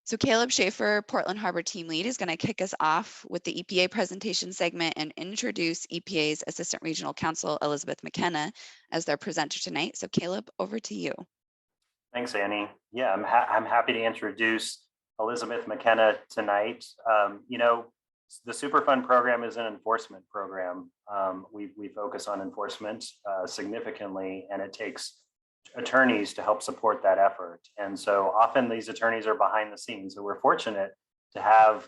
So Caleb Schaefer, Portland Harbor Team Lead, is going to kick us off with the EPA presentation segment and introduce EPA's Assistant Regional Counsel, Elizabeth McKenna, as their presenter tonight. So Caleb, over to you. Thanks, Annie. Yeah, I'm happy to introduce Elizabeth McKenna tonight. You know, the Superfund program is an enforcement program. We focus on enforcement significantly, and it takes attorneys to help support that effort. And so often these attorneys are behind the scenes. So we're fortunate to have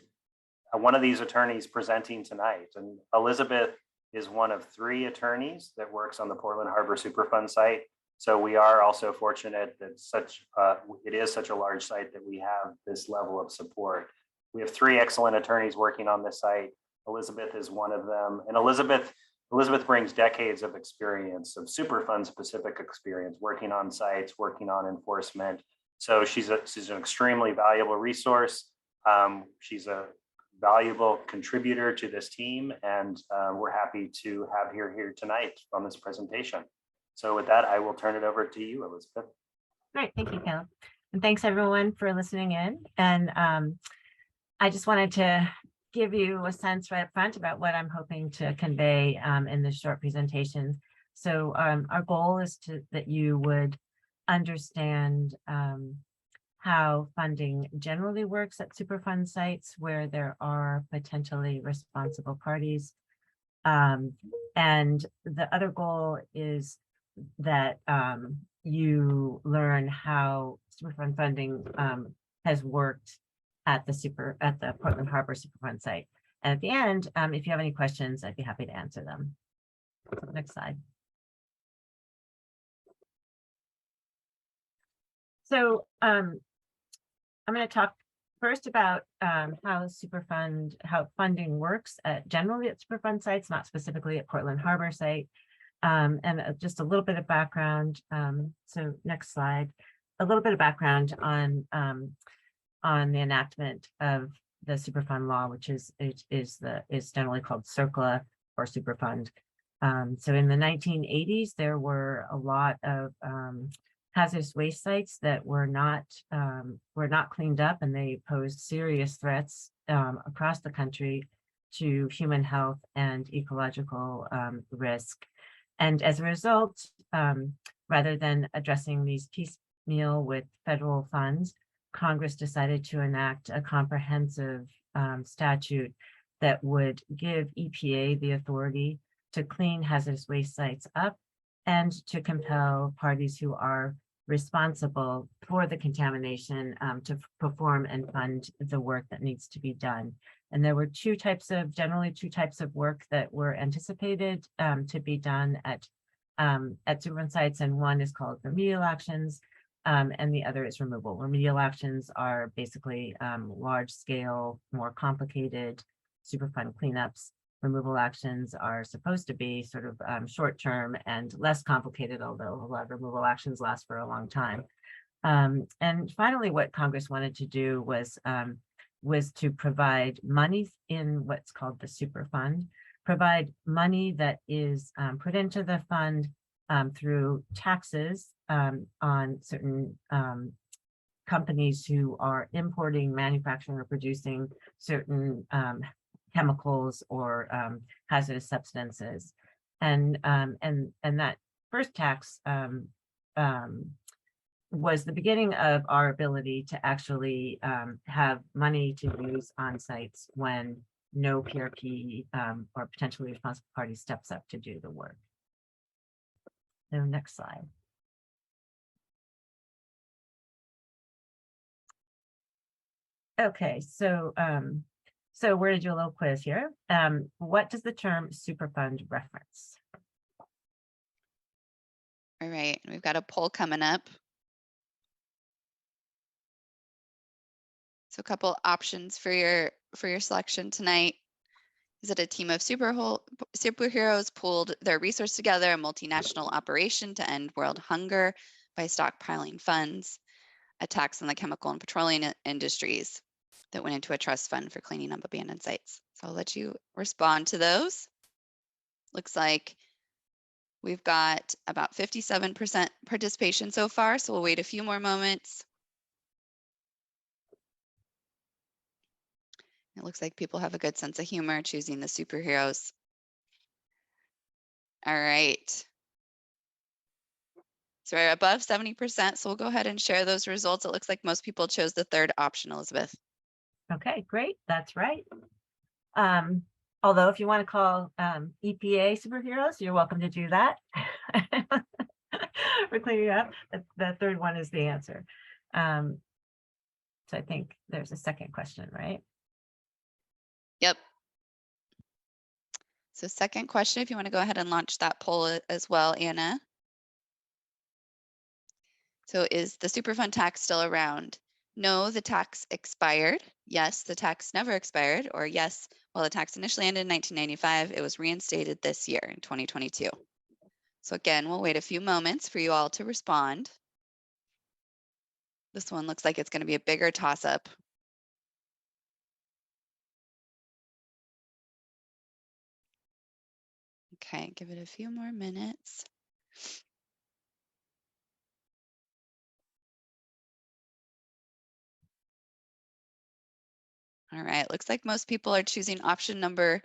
one of these attorneys presenting tonight. And Elizabeth is one of 3 attorneys that works on the Portland Harbor Superfund site. So we are also fortunate that it is such a large site that we have this level of support. We have 3 excellent attorneys working on this site. Elizabeth is one of them. And Elizabeth brings decades of experience, of Superfund specific experience, working on sites, working on enforcement. So she's an extremely valuable resource. She's a valuable contributor to this team, and we're happy to have her here tonight on this presentation. So with that, I will turn it over to you, Elizabeth. Great, thank you, Caleb. And thanks everyone for listening in. And I just wanted to give you a sense right up front about what I'm hoping to convey in this short presentation. So our goal is that you would understand how funding generally works at Superfund sites where there are potentially responsible parties. And the other goal is that you learn how Superfund funding has worked at the Portland Harbor Superfund site. And at the end, if you have any questions, I'd be happy to answer them. So next slide. So I'm going to talk first about how funding works generally at Superfund sites, not specifically at Portland Harbor site. And just a little bit of background. So next slide, a little bit of background on the enactment of the Superfund law, which is generally called CERCLA or Superfund. So in the 1980s, there were a lot of hazardous waste sites that were not cleaned up, and they posed serious threats across the country to human health and ecological risk. And as a result, rather than addressing these piecemeal with federal funds, Congress decided to enact a comprehensive statute that would give EPA the authority to clean hazardous waste sites up and to compel parties who are responsible for the contamination to perform and fund the work that needs to be done. And there were generally two types of work that were anticipated to be done at Superfund sites, and one is called remedial actions, and the other is removal. Remedial actions are basically large-scale, more complicated Superfund cleanups. Removal actions are supposed to be sort of short-term and less complicated, although a lot of removal actions last for a long time. And finally, what Congress wanted to do was to provide money in what's called the Superfund, provide money that is put into the fund through taxes on certain companies who are importing, manufacturing, or producing certain chemicals or hazardous substances. And that first tax was the beginning of our ability to actually have money to use on sites when no PRP or potentially responsible party steps up to do the work. So next slide. Okay, so we're going to do a little quiz here. What does the term Superfund reference? All right, we've got a poll coming up. So a couple options for your selection tonight. Is it a team of superheroes pooled their resources together, a multinational operation to end world hunger by stockpiling funds, a tax on the chemical and petroleum industries that went into a trust fund for cleaning up abandoned sites? So I'll let you respond to those. Looks like we've got about 57% participation so far, so we'll wait a few more moments. It looks like people have a good sense of humor choosing the superheroes. All right. So we're above 70%, so we'll go ahead and share those results. It looks like most people chose the third option, Elizabeth. Okay, great. That's right. Although if you want to call EPA superheroes, you're welcome to do that. For cleaning up, the third one is the answer. So I think there's a second question, right? Yep. So second question, if you want to go ahead and launch that poll as well, Anna. So is the Superfund tax still around? No, the tax expired. Yes, the tax never expired. Or yes, while the tax initially ended in 1995, it was reinstated this year in 2022. So again, we'll wait a few moments for you all to respond. This one looks like it's going to be a bigger toss-up. Okay, give it a few more minutes. All right, looks like most people are choosing option number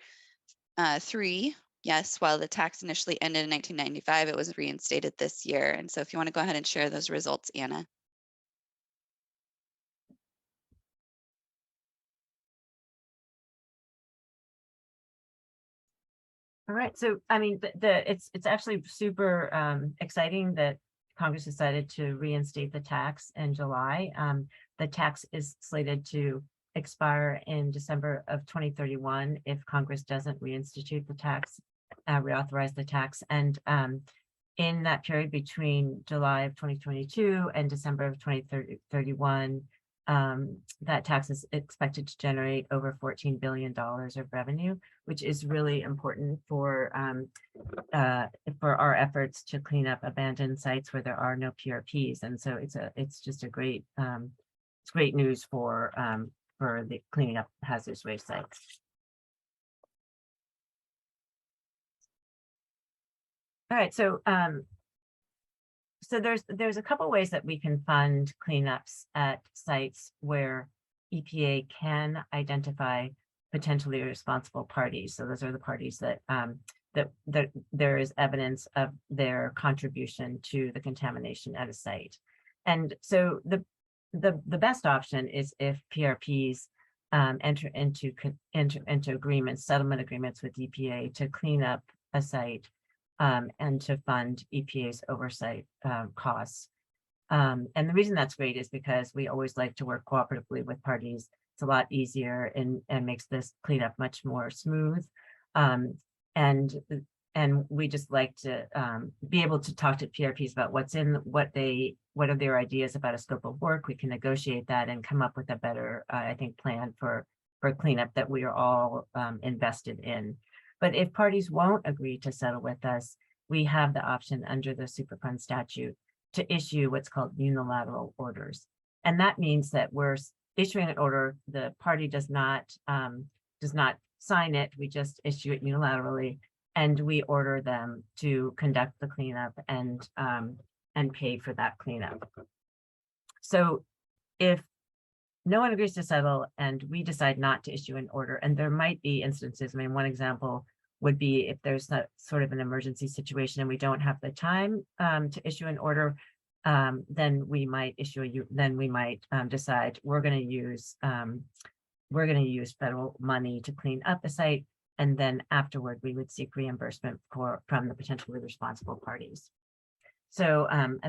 3. Yes, while the tax initially ended in 1995, it was reinstated this year. And so if you want to go ahead and share those results, Anna. All right. So, I mean, it's actually super exciting that Congress decided to reinstate the tax in July. The tax is slated to expire in December of 2031 if Congress doesn't reinstitute the tax, reauthorize the tax. And in that period between July of 2022 and December of 2031, that tax is expected to generate over $14 billion of revenue, which is really important for our efforts to clean up abandoned sites where there are no PRPs. And so it's just a great it's great news for the cleaning up hazardous waste sites. All right, so so there's a couple ways that we can fund cleanups at sites where EPA can identify potentially responsible parties. So those are the parties that that there is evidence of their contribution to the contamination at a site. And so the best option is if PRPs enter into agreements, settlement agreements with EPA to clean up a site and to fund EPA's oversight costs. And the reason that's great is because we always like to work cooperatively with parties. It's a lot easier and makes this cleanup much more smooth. And we just like to be able to talk to PRPs about what are their ideas about a scope of work. We can negotiate that and come up with a better, I think, plan for cleanup that we are all invested in. But if parties won't agree to settle with us, we have the option under the Superfund statute to issue what's called unilateral orders. And that means that we're issuing an order, the party does not sign it, we just issue it unilaterally, and we order them to conduct the cleanup and pay for that cleanup. So if no one agrees to settle and we decide not to issue an order, and there might be instances, I mean, one example would be if there's a sort of an emergency situation and we don't have the time to issue an order, then we might decide we're going to use federal money to clean up the site, and then afterward we would seek reimbursement from the potentially responsible parties. So I'm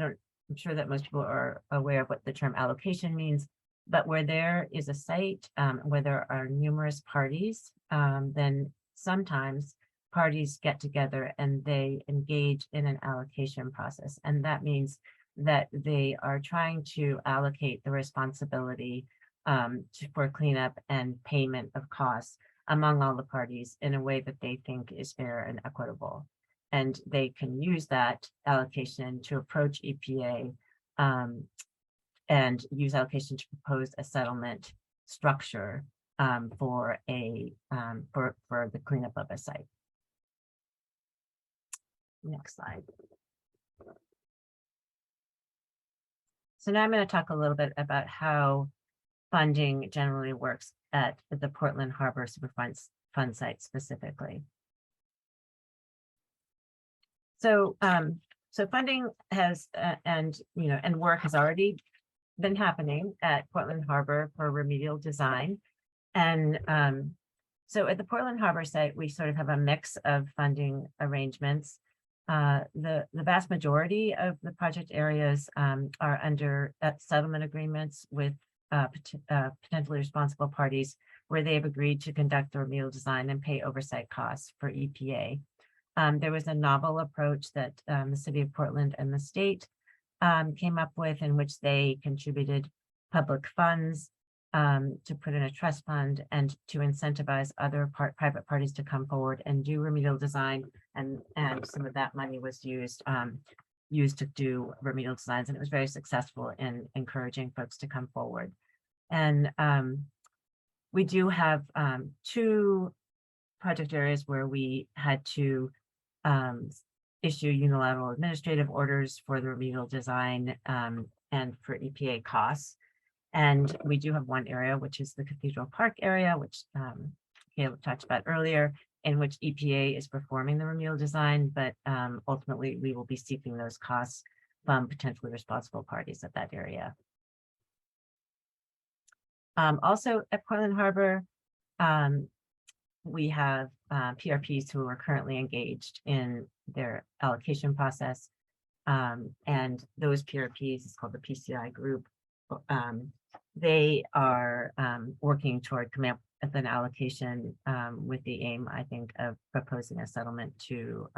sure that most people are aware of what the term allocation means, but where there is a site where there are numerous parties, then sometimes parties get together and they engage in an allocation process. And that means that they are trying to allocate the responsibility for cleanup and payment of costs among all the parties in a way that they think is fair and equitable. And they can use that allocation to approach EPA and use allocation to propose a settlement structure for the cleanup of a site. Next slide. So now I'm going to talk a little bit about how funding generally works at the Portland Harbor Superfund fund site specifically. So, so funding has and work has already been happening at Portland Harbor for remedial design, and so at the Portland Harbor site, we sort of have a mix of funding arrangements. The vast majority of the project areas are under settlement agreements with potentially responsible parties where they've agreed to conduct the remedial design and pay oversight costs for EPA. There was a novel approach that the city of Portland and the state came up with, in which they contributed public funds to put in a trust fund and to incentivize other private parties to come forward and do remedial design. And some of that money was used to do remedial designs, and it was very successful in encouraging folks to come forward. And we do have 2 project areas where we had to issue unilateral administrative orders for the remedial design and for EPA costs. And we do have one area, which is the Cathedral Park area, which Caleb talked about earlier, in which EPA is performing the remedial design, but ultimately we will be seeking those costs from potentially responsible parties at that area. Also at Portland Harbor, we have PRPs who are currently engaged in their allocation process. And those PRPs is called the PCI group. They are working toward coming up with an allocation with the aim, I think, of proposing a settlement to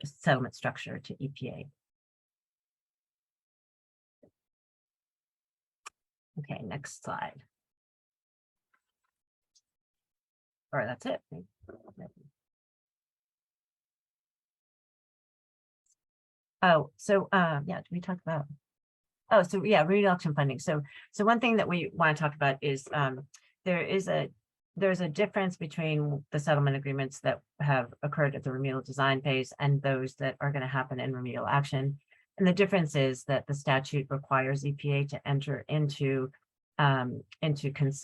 settlement structure to EPA. Okay, next slide. Or that's it. Oh, so yeah, we talked about. Oh, so yeah, remedial action funding. So one thing that we want to talk about is there's a difference between the settlement agreements that have occurred at the remedial design phase and those that are going to happen in remedial action. And the difference is that the statute requires EPA to enter into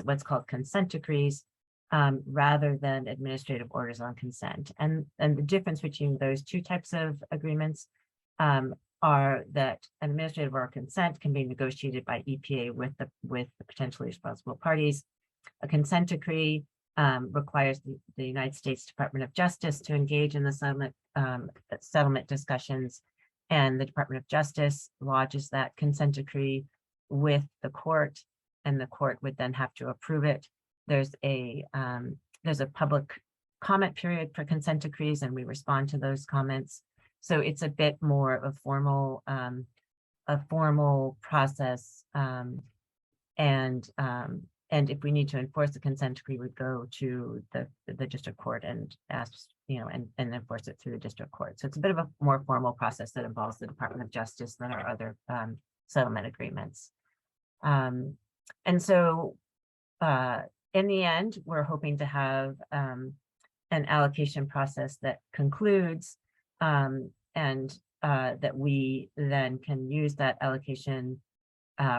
what's called consent decrees rather than administrative orders on consent. And the difference between those 2 types of agreements are that an administrative order of consent can be negotiated by EPA with the potentially responsible parties. A consent decree requires the United States Department of Justice to engage in the settlement discussions, and the Department of Justice lodges that consent decree with the court, and the court would then have to approve it. There's a public comment period for consent decrees, and we respond to those comments. So it's a bit more of a formal process, and if we need to enforce the consent decree, we go to the district court and ask, and enforce it through the district court. So it's a bit of a more formal process that involves the Department of Justice than our other settlement agreements. And so in the end, we're hoping to have an allocation process that concludes and that we then can use that allocation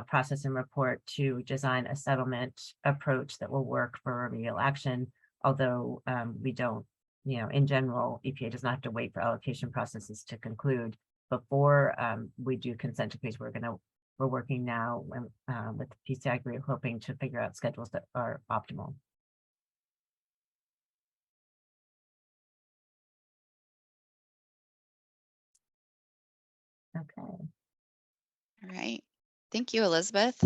process and report to design a settlement approach that will work for remedial action. Although we don't, in general, EPA does not have to wait for allocation processes to conclude before we do consent decrees. We're working now with the PCI group, hoping to figure out schedules that are optimal. Okay. All right. Thank you, Elizabeth.